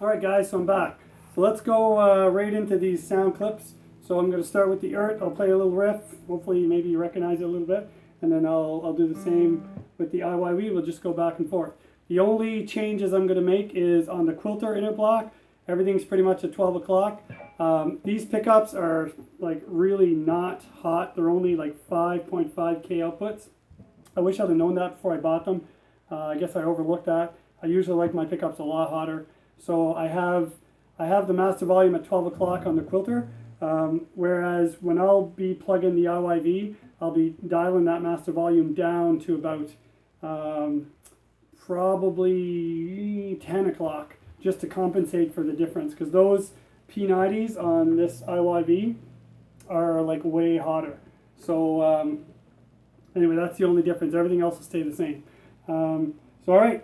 Alright guys, so I'm back. So let's go right into these sound clips. So I'm going to start with the EART. I'll play a little riff. Hopefully maybe you recognize it a little bit. And then I'll do the same with the IYV. We'll just go back and forth. The only changes I'm going to make is on the Quilter interblock. Everything's pretty much at 12 o'clock. These pickups are like really not hot. They're only like 5.5K outputs. I wish I'd have known that before I bought them. I guess I overlooked that. I usually like my pickups a lot hotter. So I have the master volume at 12 o'clock on the Quilter. Whereas when I'll be plugging the IYV, I'll be dialing that master volume down to about probably 10 o'clock just to compensate for the difference, because those P90s on this IYV are like way hotter. So anyway, that's the only difference. Everything else will stay the same. So all right,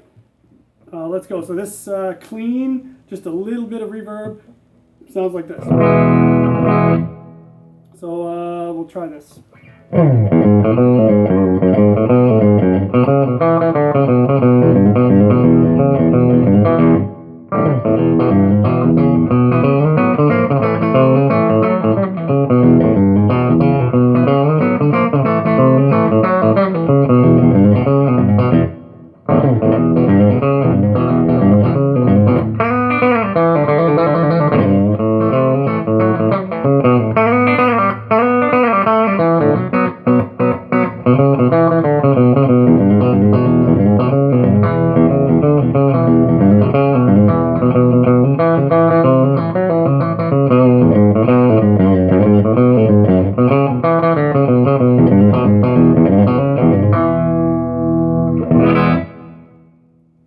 let's go. So this clean, just a little bit of reverb, sounds like this. So we'll try this.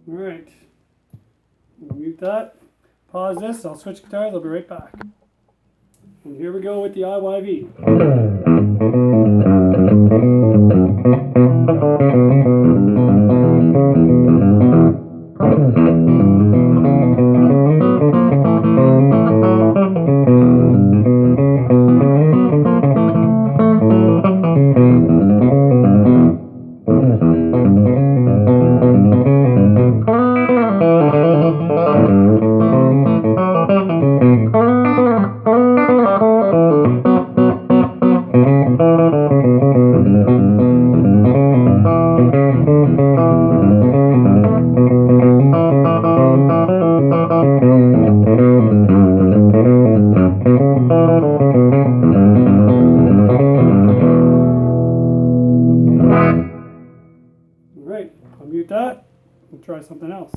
Alright, we'll mute that, pause this, I'll switch guitars, I'll be right back. And here we go with the IYV. Alright, I'll mute that. We'll try something else.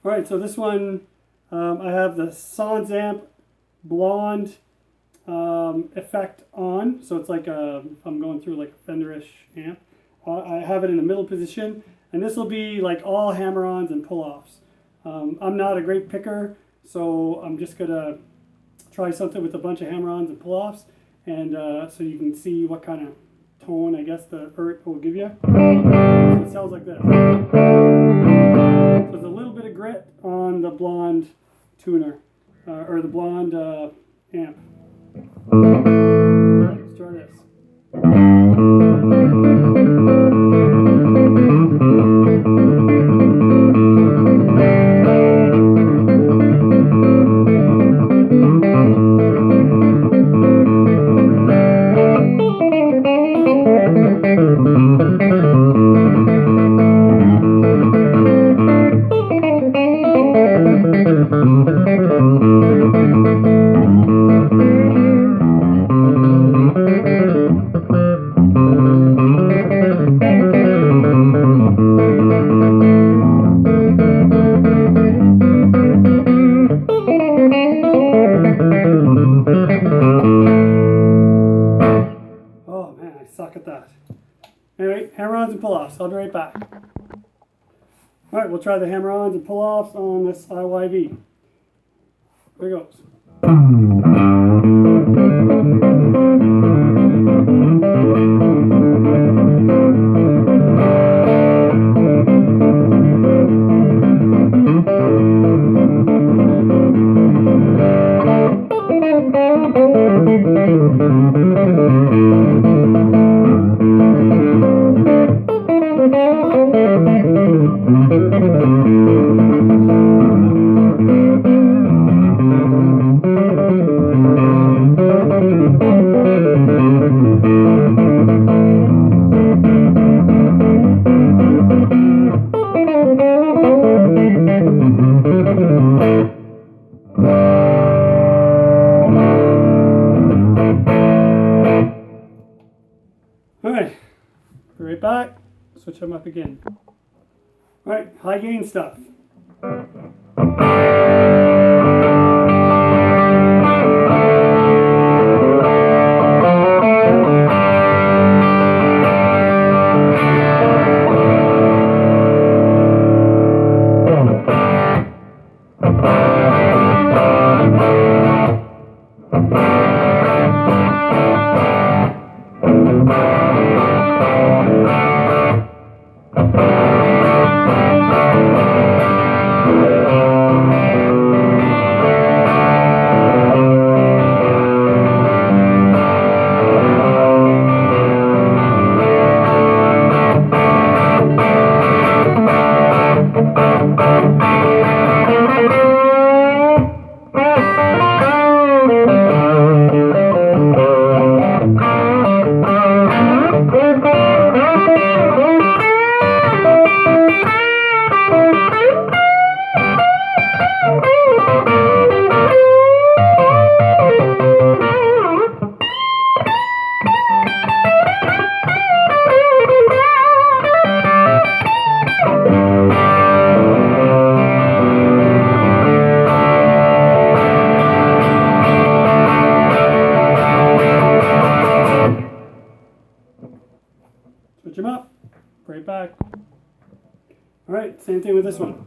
Alright, so this one, I have the SansAmp blonde effect on. So it's like I'm going through like a Fenderish amp. I have it in the middle position, and this will be like all hammer-ons and pull-offs. I'm not a great picker, so I'm just going to try something with a bunch of hammer-ons and pull-offs, and so you can see what kind of tone I guess the EART will give you. So it sounds like this. So there's a little bit of grit on the blonde tuner, or the blonde amp. Let's try this. Oh man, I suck at that. Anyway, hammer-ons and pull-offs. I'll be right back. Alright, we'll try the hammer-ons and pull-offs on this IYV. Here it goes. Alright, be right back, switch them up again. Alright, high gain stuff. Switch them up, right back. Alright, same thing with this one.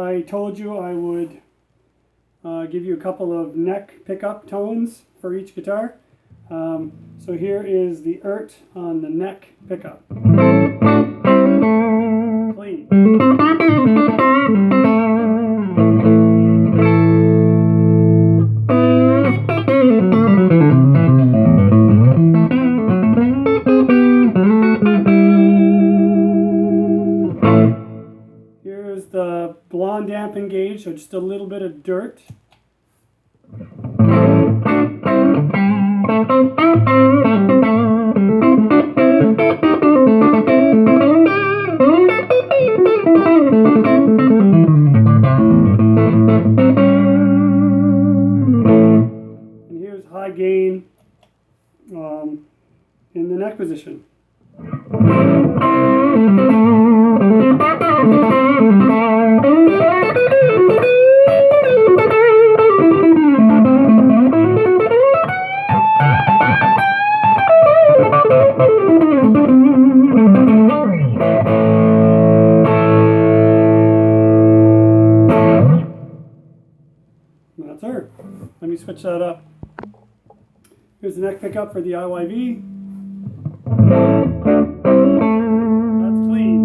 I told you I would give you a couple of neck pickup tones for each guitar. So here is the EART on the neck pickup. Clean. Here's the blonde amp engaged, so just a little bit of dirt. And here's high gain in the neck position. That's her. Let me switch that up. Here's the neck pickup for the IYV. That's clean.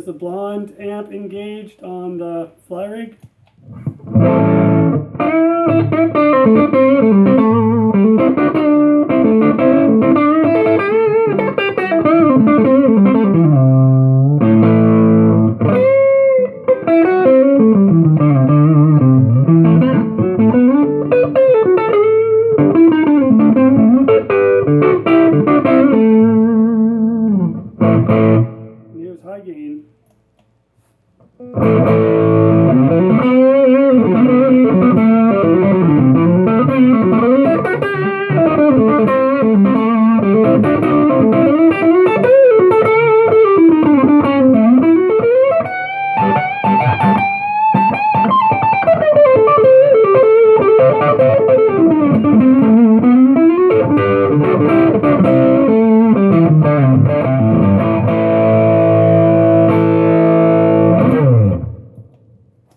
there's the blonde amp engaged on the fly rig. Here's high gain.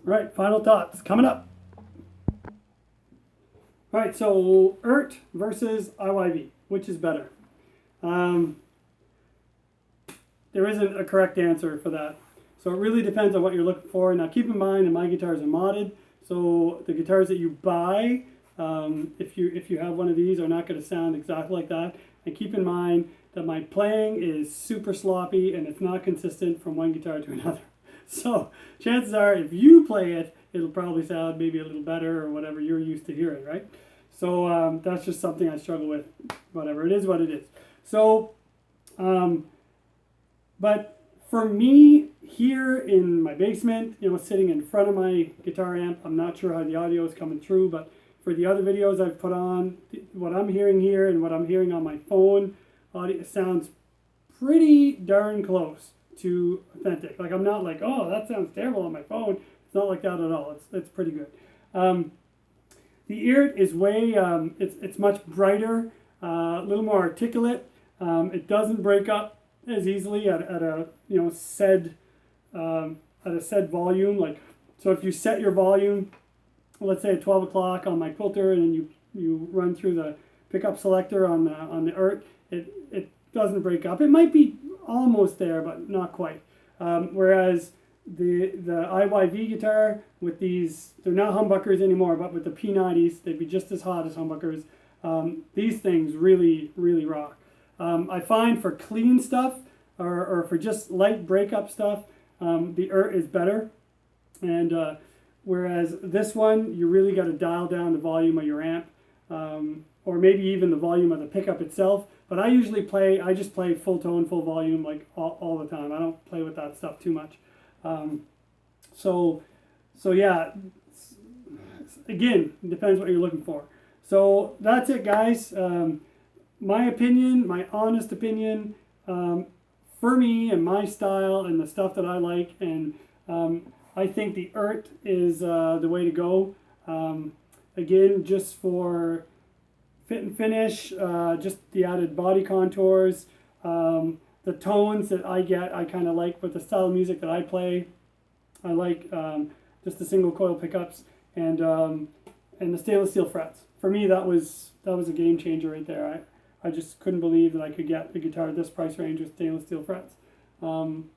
Right, final thoughts coming up. All right, so EART versus IYV, which is better? There isn't a correct answer for that. So it really depends on what you're looking for. Now keep in mind that my guitars are modded, so the guitars that you buy, if you have one of these, are not going to sound exactly like that. And keep in mind that my playing is super sloppy and it's not consistent from one guitar to another. So chances are, if you play it, it'll probably sound maybe a little better or whatever you're used to hearing, right? So that's just something I struggle with. Whatever, it is what it is. So, but for me, here in my basement, you know, sitting in front of my guitar amp, I'm not sure how the audio is coming through, but for the other videos I've put on, what I'm hearing here and what I'm hearing on my phone, audio sounds pretty darn close to authentic. Like, I'm not like, oh, that sounds terrible on my phone. It's not like that at all. It's pretty good. The EART is way, it's much brighter, a little more articulate. It doesn't break up as easily at a, you know, said volume. Like, so if you set your volume, let's say at 12 o'clock on my Quilter, and then you run through the pickup selector on the EART, it doesn't break up. It might be almost there, but not quite. Whereas the IYV guitar with these, they're not humbuckers anymore, but with the P90s, they'd be just as hot as humbuckers. These things really, really rock. I find for clean stuff or for just light breakup stuff, the EART is better. And whereas this one, you really got to dial down the volume of your amp, or maybe even the volume of the pickup itself. But I usually I just play full tone, full volume, like all the time. I don't play with that stuff too much. So yeah, again, it depends what you're looking for. So that's it, guys. My opinion, my honest opinion, for me and my style and the stuff that I like, and I think the EART is the way to go. Again, just for fit and finish, just the added body contours, the tones that I get, I kind of like with the style of music that I play. I like just the single coil pickups and the stainless steel frets. For me, that was a game changer right there. I just couldn't believe that I could get a guitar at this price range with stainless steel frets. One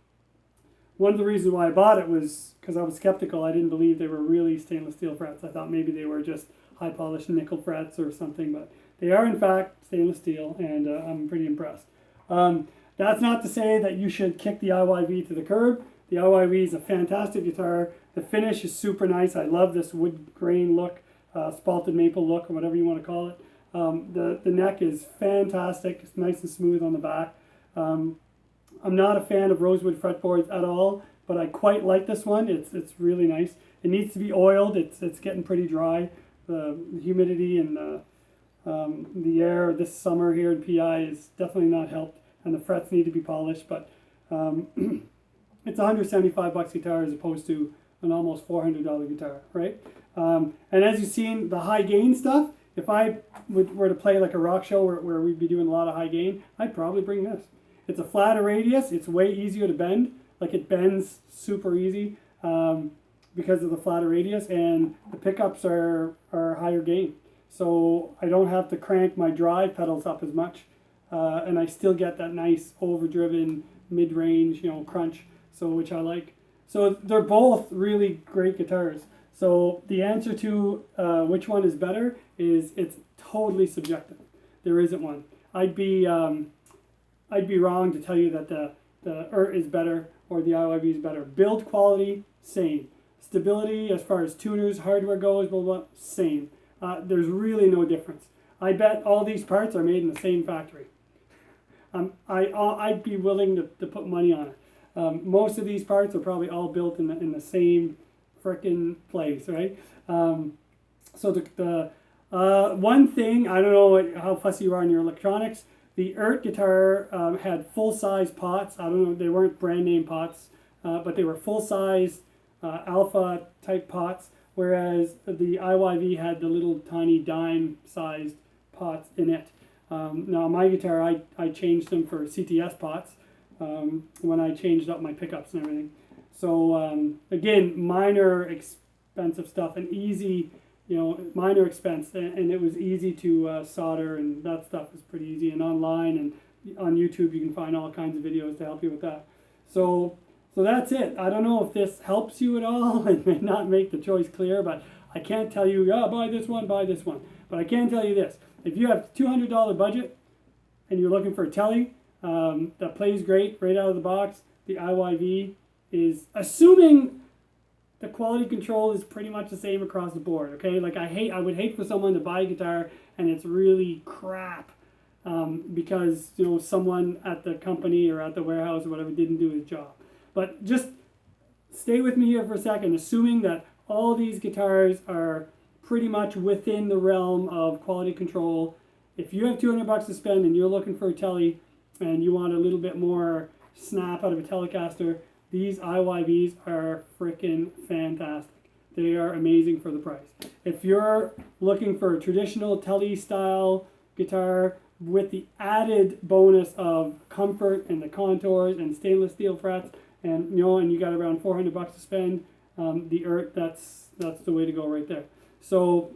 of the reasons why I bought it was because I was skeptical. I didn't believe they were really stainless steel frets. I thought maybe they were just high polished nickel frets or something, but they are in fact stainless steel, and I'm pretty impressed. That's not to say that you should kick the IYV to the curb. The IYV is a fantastic guitar. The finish is super nice. I love this wood grain look, spalted maple look, or whatever you want to call it. The neck is fantastic. It's nice and smooth on the back. I'm not a fan of rosewood fretboards at all, but I quite like this one. It's really nice. It needs to be oiled. It's getting pretty dry. The humidity and the air this summer here in PI is definitely not helped, and the frets need to be polished. But it's $175 guitar as opposed to an almost $400 guitar, right? And as you've seen, the high gain stuff, if I were to play like a rock show where we'd be doing a lot of high gain, I'd probably bring this. It's a flatter radius. It's way easier to bend. Like, it bends super easy because of the flatter radius, and the pickups are higher gain. So I don't have to crank my drive pedals up as much, and I still get that nice overdriven mid-range, crunch. so which I like. So they're both really great guitars. So the answer to which one is better is it's totally subjective. There isn't one. I'd be wrong to tell you that the EART is better or the IYV is better. Build quality, same. Stability as far as tuners, hardware goes, blah, blah, same. There's really no difference. I bet all these parts are made in the same factory. I'd be willing to put money on it. Most of these parts are probably all built in the same frickin' place, right? So the one thing, I don't know how fussy you are in your electronics, the EART guitar had full-size pots. I don't know, they weren't brand name pots, but they were full-size alpha type pots, whereas the IYV had the little tiny dime-sized pots in it. Now my guitar, I changed them for CTS pots when I changed up my pickups and everything. So again, minor expensive stuff and easy, minor expense, and it was easy to solder, and that stuff is pretty easy. And online and on YouTube, you can find all kinds of videos to help you with that. So that's it. I don't know if this helps you at all. It may not make the choice clear, but I can't tell you, buy this one, buy this one. But I can tell you this. If you have $200 budget and you're looking for a telly that plays great right out of the box, the IYV is, assuming the quality control is pretty much the same across the board, okay? Like I would hate for someone to buy a guitar and it's really crap because, someone at the company or at the warehouse or whatever didn't do his job. But just stay with me here for a second, assuming that all these guitars are pretty much within the realm of quality control. If you have $200 to spend and you're looking for a telly and you want a little bit more snap out of a Telecaster, these IYVs are freaking fantastic. They are amazing for the price. If you're looking for a traditional telly style guitar with the added bonus of comfort and the contours and stainless steel frets, and and you got around $400 to spend, the EART, that's the way to go right there. So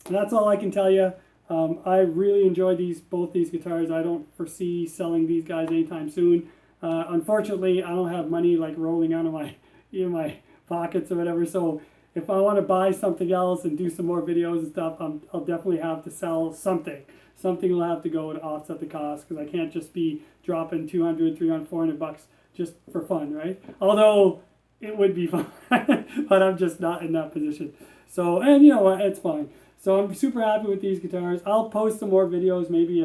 that's all I can tell you. I really enjoy both these guitars. I don't foresee selling these guys anytime soon. Unfortunately, I don't have money like rolling out of my pockets or whatever. So if I want to buy something else and do some more videos and stuff, I'll definitely have to sell something. Something will have to go to offset the cost, because I can't just be dropping $200, $300, $400 just for fun, right? Although it would be fun, but I'm just not in that position. So, and you know what, it's fine. So I'm super happy with these guitars. I'll post some more videos maybe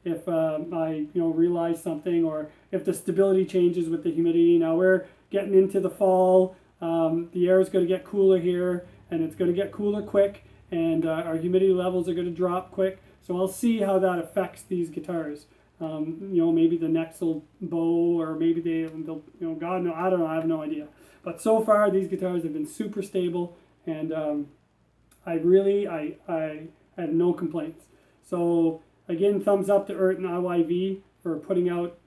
if I realize something, or if the stability changes with the humidity. Now we're getting into the fall. The air is going to get cooler here, and it's going to get cooler quick, and our humidity levels are going to drop quick. So I'll see how that affects these guitars. Maybe the necks will bow, or maybe they'll God no, I don't know, I have no idea. But so far these guitars have been super stable, and I have no complaints. So again, thumbs up to EART and IYV for putting out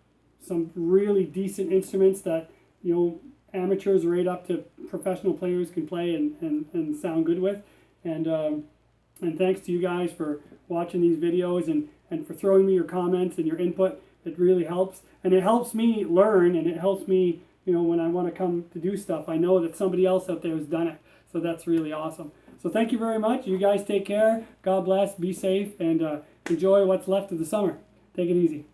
some really decent instruments that amateurs right up to professional players can play and sound good with. And thanks to you guys for watching these videos and for throwing me your comments and your input. It really helps, and it helps me learn, and it helps me when I want to come to do stuff, I know that somebody else out there has done it. So that's really awesome. So thank you very much. You guys take care. God bless. Be safe, and enjoy what's left of the summer. Take it easy.